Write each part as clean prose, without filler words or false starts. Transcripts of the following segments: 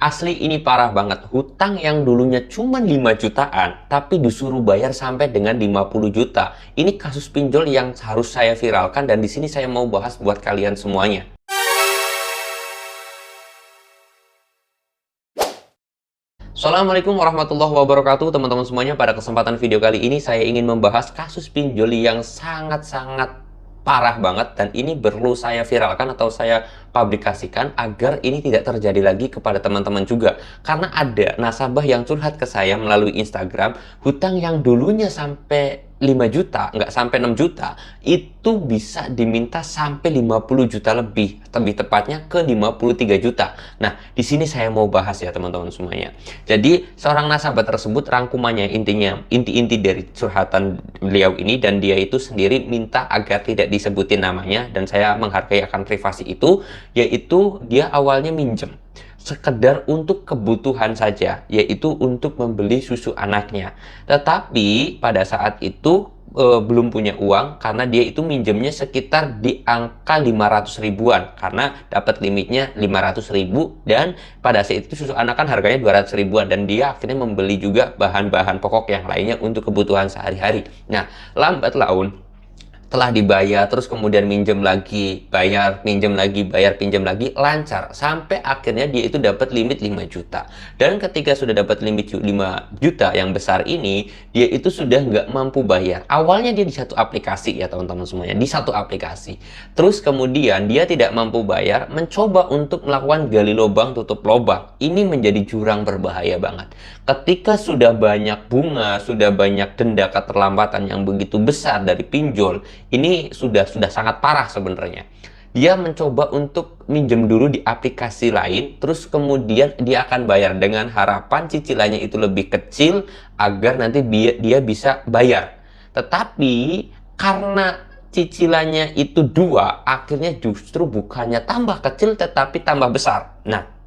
Asli ini parah banget. Hutang yang dulunya cuma 5 jutaan, tapi disuruh bayar sampai dengan 50 juta. Ini kasus pinjol yang harus saya viralkan dan di sini saya mau bahas buat kalian semuanya. Assalamualaikum warahmatullahi wabarakatuh teman-teman semuanya. Pada kesempatan video kali ini saya ingin membahas kasus pinjol yang sangat-sangat parah banget dan ini perlu saya viralkan atau saya publikasikan agar ini tidak terjadi lagi kepada teman-teman juga. Karena ada nasabah yang curhat ke saya melalui Instagram, hutang yang dulunya sampai 5 juta, nggak sampai 6 juta, itu bisa diminta sampai 50 juta lebih tepatnya ke 53 juta. Nah, di sini saya mau bahas ya teman-teman semuanya. Jadi, seorang nasabah tersebut rangkumannya intinya, inti-inti dari curhatan beliau ini, dan dia itu sendiri minta agar tidak disebutin namanya, dan saya menghargai akan privasi itu, yaitu dia awalnya minjem sekedar untuk kebutuhan saja, yaitu untuk membeli susu anaknya. Tetapi pada saat itu belum punya uang karena dia itu minjemnya sekitar di angka 500 ribuan karena dapat limitnya 500 ribu, dan pada saat itu susu anak kan harganya 200 ribuan dan dia akhirnya membeli juga bahan-bahan pokok yang lainnya untuk kebutuhan sehari-hari. Nah, lambat laun telah dibayar, terus kemudian minjem lagi, bayar, minjem lagi, bayar, pinjam lagi, lancar. Sampai akhirnya dia itu dapat limit 5 juta. Dan ketika sudah dapat limit 5 juta yang besar ini, dia itu sudah nggak mampu bayar. Awalnya dia di satu aplikasi ya teman-teman semuanya, di satu aplikasi. Terus kemudian dia tidak mampu bayar, mencoba untuk melakukan gali lubang tutup lubang. Ini menjadi jurang berbahaya banget. Ketika sudah banyak bunga, sudah banyak denda keterlambatan yang begitu besar dari pinjol, ini sudah sangat parah sebenarnya. Dia mencoba untuk minjem dulu di aplikasi lain, terus kemudian dia akan bayar dengan harapan cicilannya itu lebih kecil agar nanti dia bisa bayar. Tetapi karena cicilannya itu dua, akhirnya justru bukannya tambah kecil tetapi tambah besar. Nah,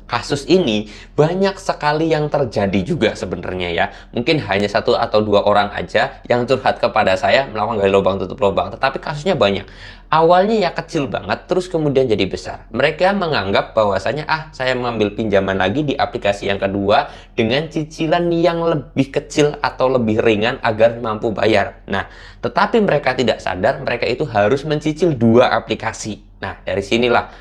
kasus ini banyak sekali yang terjadi juga sebenarnya ya. Mungkin hanya satu atau dua orang aja yang curhat kepada saya melakukan gali lubang tutup lubang, tetapi kasusnya banyak. Awalnya ya kecil banget, terus kemudian jadi besar. Mereka menganggap bahwasanya saya mengambil pinjaman lagi di aplikasi yang kedua dengan cicilan yang lebih kecil atau lebih ringan agar mampu bayar. Nah, tetapi mereka tidak sadar mereka itu harus mencicil dua aplikasi. Nah, dari sinilah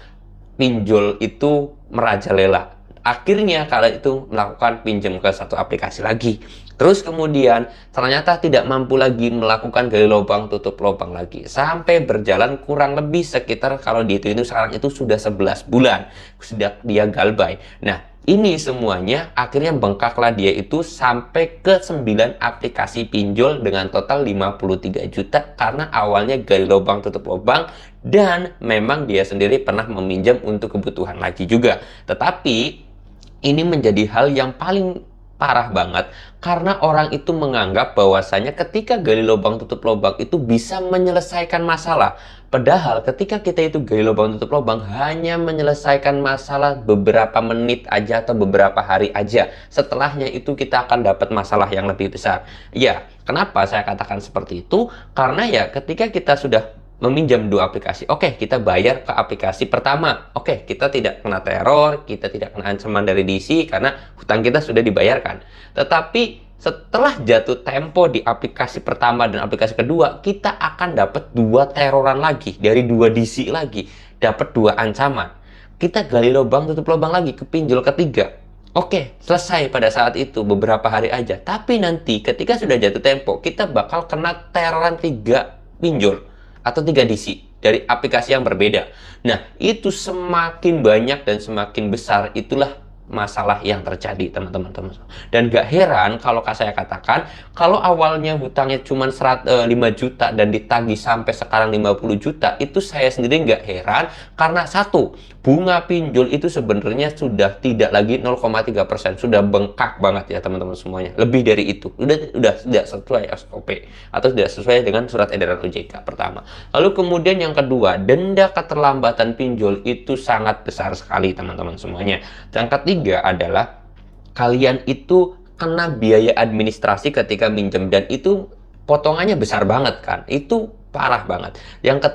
pinjol itu merajalela. Akhirnya kalian itu melakukan pinjam ke satu aplikasi lagi. Terus kemudian ternyata tidak mampu lagi melakukan gali lubang tutup lubang lagi. Sampai berjalan kurang lebih sekitar kalau dihitung sekarang itu sudah 11 bulan. Sudah dia galbay. Nah, ini semuanya akhirnya bengkaklah dia itu sampai ke 9 aplikasi pinjol dengan total 53 juta karena awalnya gali lubang tutup lubang dan memang dia sendiri pernah meminjam untuk kebutuhan lagi juga. Tetapi ini menjadi hal yang paling parah banget karena orang itu menganggap bahwasanya ketika gali lubang tutup lubang itu bisa menyelesaikan masalah. Padahal ketika kita itu gali lubang tutup lubang hanya menyelesaikan masalah beberapa menit aja atau beberapa hari aja. Setelahnya itu kita akan dapat masalah yang lebih besar. Ya, kenapa saya katakan seperti itu? Karena ya ketika kita sudah meminjam dua aplikasi, oke, kita bayar ke aplikasi pertama. Oke, kita tidak kena teror, kita tidak kena ancaman dari DC karena hutang kita sudah dibayarkan. Tetapi setelah jatuh tempo di aplikasi pertama dan aplikasi kedua, kita akan dapat dua teroran lagi dari dua DC lagi, dapat dua ancaman. Kita gali lubang tutup lubang lagi ke pinjol ketiga. Oke, selesai pada saat itu beberapa hari aja. Tapi nanti ketika sudah jatuh tempo, kita bakal kena teroran 3 pinjol atau 3 DC dari aplikasi yang berbeda. Nah, itu semakin banyak dan semakin besar, itulah masalah yang terjadi teman-teman. Dan gak heran kalau saya katakan kalau awalnya hutangnya cuma 5 juta dan ditagih sampai sekarang 50 juta, itu saya sendiri gak heran karena satu, bunga pinjol itu sebenarnya sudah tidak lagi 0,3%, sudah bengkak banget ya teman-teman semuanya, lebih dari itu, udah tidak sesuai SOP atau tidak sesuai dengan surat edaran OJK pertama. Lalu kemudian yang kedua, denda keterlambatan pinjol itu sangat besar sekali teman-teman semuanya. Yang ketiga adalah kalian itu kena biaya administrasi ketika minjem dan itu potongannya besar banget kan, itu parah banget. Yang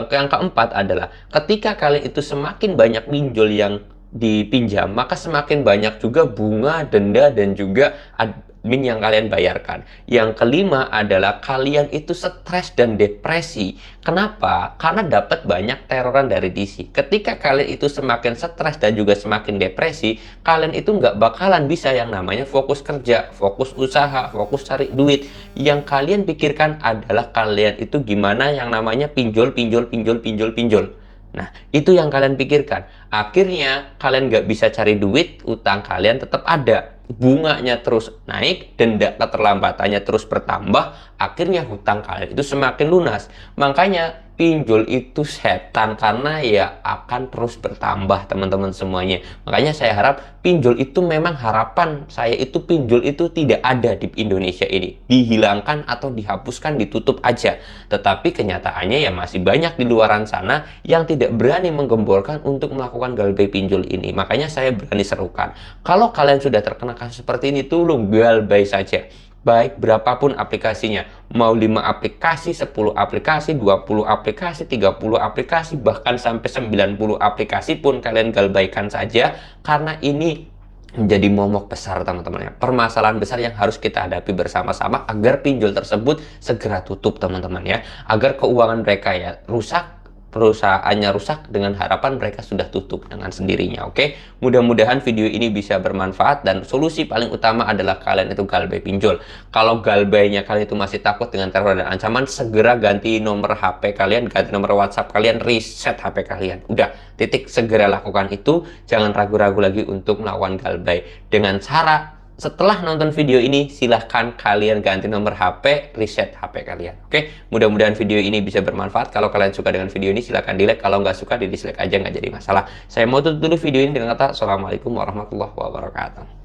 keempat adalah ketika kalian itu semakin banyak pinjol yang dipinjam, maka semakin banyak juga bunga, denda, dan juga admin yang kalian bayarkan. Yang kelima adalah kalian itu stres dan depresi. Kenapa? Karena dapat banyak teroran dari DC. Ketika kalian itu semakin stres dan juga semakin depresi, kalian itu nggak bakalan bisa yang namanya fokus kerja, fokus usaha, fokus cari duit. Yang kalian pikirkan adalah kalian itu gimana yang namanya pinjol, pinjol, pinjol, pinjol, pinjol. Nah, itu yang kalian pikirkan. Akhirnya, kalian nggak bisa cari duit, utang kalian tetap ada. Bunganya terus naik, denda keterlambatannya terus bertambah, akhirnya hutang kalian itu semakin lunas. Makanya, pinjol itu setan karena ya akan terus bertambah, teman-teman semuanya. Makanya saya harap pinjol itu memang harapan saya itu pinjol itu tidak ada di Indonesia ini. Dihilangkan atau dihapuskan, ditutup aja. Tetapi kenyataannya ya masih banyak di luaran sana yang tidak berani menggemborkan untuk melakukan galbay pinjol ini. Makanya saya berani serukan. Kalau kalian sudah terkena kasus seperti ini, tolong galbay saja. Baik berapapun aplikasinya, mau 5 aplikasi, 10 aplikasi, 20 aplikasi, 30 aplikasi, bahkan sampai 90 aplikasi pun kalian galbaikan saja, karena ini menjadi momok besar, teman-teman ya. Permasalahan besar yang harus kita hadapi bersama-sama agar pinjol tersebut segera tutup, teman-teman ya. Agar keuangan mereka ya rusak, perusahaannya rusak, dengan harapan mereka sudah tutup dengan sendirinya. Oke, mudah-mudahan video ini bisa bermanfaat, dan solusi paling utama adalah kalian itu galbay pinjol. Kalau galbaynya kalian itu masih takut dengan teror dan ancaman, segera ganti nomor HP kalian, ganti nomor WhatsApp kalian, reset HP kalian. Udah, titik, segera lakukan itu. Jangan ragu-ragu lagi untuk melakukan galbay. Dengan cara setelah nonton video ini, silahkan kalian ganti nomor HP, reset HP kalian. Oke, mudah-mudahan video ini bisa bermanfaat. Kalau kalian suka dengan video ini, silahkan di like. Kalau nggak suka, di dislike aja, nggak jadi masalah. Saya mau tutup dulu video ini dengan kata Assalamualaikum warahmatullahi wabarakatuh.